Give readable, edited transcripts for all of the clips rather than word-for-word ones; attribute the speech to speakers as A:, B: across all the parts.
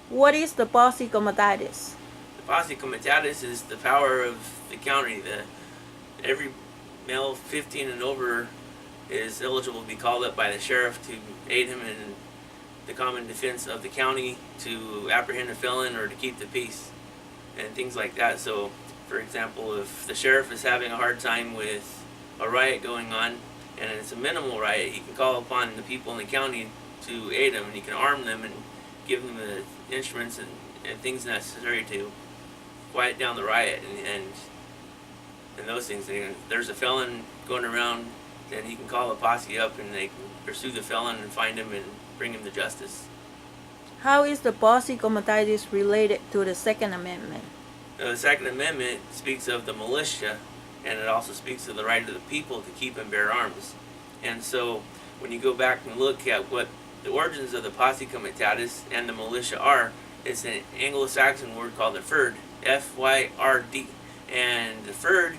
A: What is the Posse Comitatus?
B: The Posse Comitatus is the power of the county. Every male 15 and over is eligible to be called up by the sheriff to aid him in the common defense of the county, to apprehend a felon or to keep the peace and things like that. So, for example, if the sheriff is having a hard time with a riot going on and it's a minimal riot, he can call upon the people in the county to aid him, and he can arm them and give them the instruments and things necessary to quiet down the riot and those things. And there's a felon going around, then he can call a posse up and they can pursue the felon and find him and bring him to justice.
A: How is the Posse Comitatus related to the Second Amendment?
B: Now, the Second Amendment speaks of the militia, and it also speaks of the right of the people to keep and bear arms. And so when you go back and look at what the origins of the Posse Comitatus and the militia are, it's an Anglo-Saxon word called the fyrd, F-Y-R-D. And the fyrd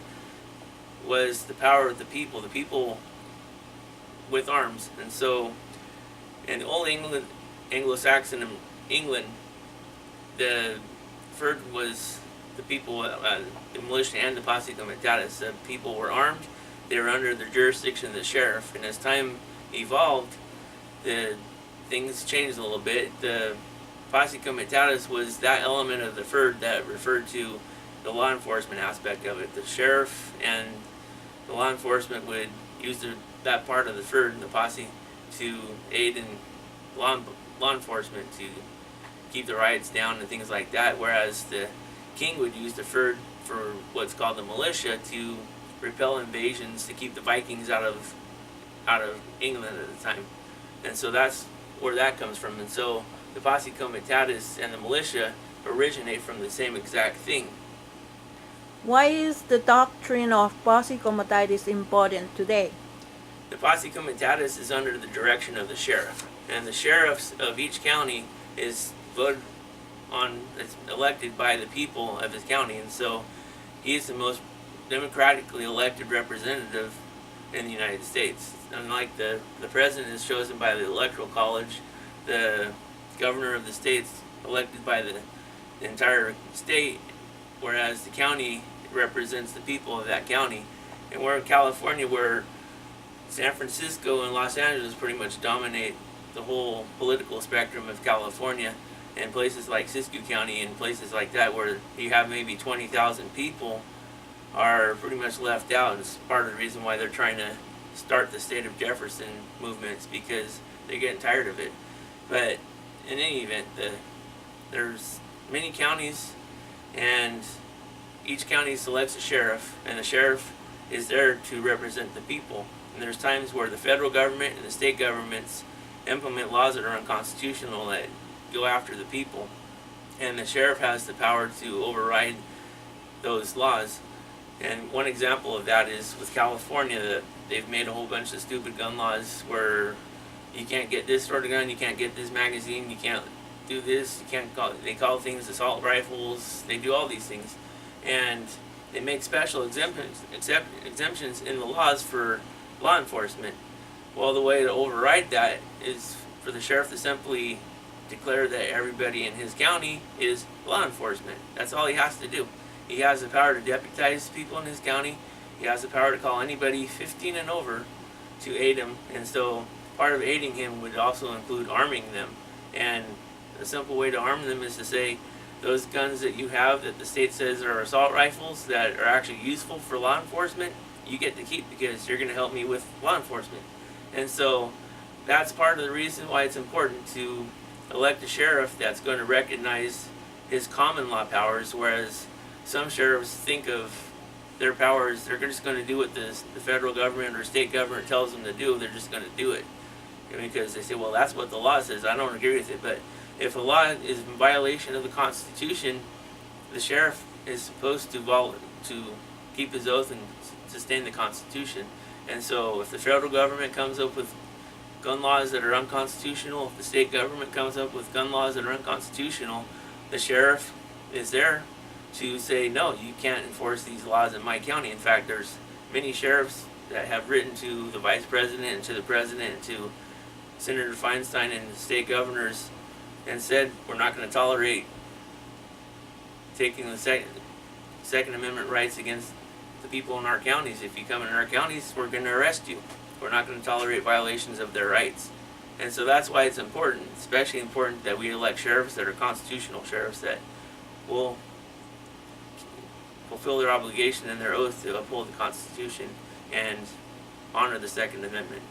B: was the power of the people with arms. And so in old England, Anglo-Saxon England, the fyrd was the people, the militia and the Posse Comitatus. The people were armed, they were under the jurisdiction of the sheriff, and as time evolved, the things changed a little bit. The Posse Comitatus was that element of the fyrd that referred to the law enforcement aspect of it. The sheriff and the law enforcement would use that part of the fyrd and the posse to aid in law enforcement to keep the riots down and things like that, whereas the king would use the fyrd for what's called the militia to repel invasions, to keep the Vikings out of England at the time. And so that's where that comes from. And so the Posse Comitatus and the militia originate from the same exact thing.
A: Why is the doctrine of Posse Comitatus important today?
B: The Posse Comitatus is under the direction of the sheriff, and the sheriffs of each county is voted on, is elected by the people of his county, and so he's the most democratically elected representative in the United States. Unlike the president is chosen by the electoral college, the governor of the state's elected by the entire state, whereas the county represents the people of that county. And we're in California, where San Francisco and Los Angeles pretty much dominate the whole political spectrum of California, and places like Siskiyou County and places like that where you have maybe 20,000 people are pretty much left out. And it's part of the reason why they're trying to start the state of Jefferson movements, because they're getting tired of it. But in any event, there's many counties, and each county selects a sheriff, and the sheriff is there to represent the people. And there's times where the federal government and the state governments implement laws that are unconstitutional, that go after the people, and the sheriff has the power to override those laws. And one example of that is with California, that they've made a whole bunch of stupid gun laws where you can't get this sort of gun, you can't get this magazine, you can't do this, you can't they call things assault rifles, they do all these things, and they make special exemptions in the laws for law enforcement. Well, the way to override that is for the sheriff to simply declare that everybody in his county is law enforcement. That's all he has to do. He has the power to deputize people in his county. He has the power to call anybody 15 and over to aid him. And so part of aiding him would also include arming them. And a simple way to arm them is to say, those guns that you have that the state says are assault rifles that are actually useful for law enforcement, you get to keep, because you're going to help me with law enforcement. And so that's part of the reason why it's important to elect a sheriff that's going to recognize his common law powers, whereas some sheriffs think of their powers, they're just going to do what the federal government or state government tells them to do. They're just going to do it because they say, well, that's what the law says. I don't agree with it. But if a law is in violation of the Constitution, the sheriff is supposed to keep his oath and sustain the Constitution. And so if the federal government comes up with gun laws that are unconstitutional, if the state government comes up with gun laws that are unconstitutional, the sheriff is there to say, no, you can't enforce these laws in my county. In fact, there's many sheriffs that have written to the vice president and to the president and to Senator Feinstein and the state governors and said we're not going to tolerate taking the Second Amendment rights against the people in our counties. If you come in our counties, we're going to arrest you. We're not going to tolerate violations of their rights. And so that's why it's important, especially important that we elect sheriffs that are constitutional sheriffs that will fulfill their obligation and their oath to uphold the Constitution and honor the Second Amendment.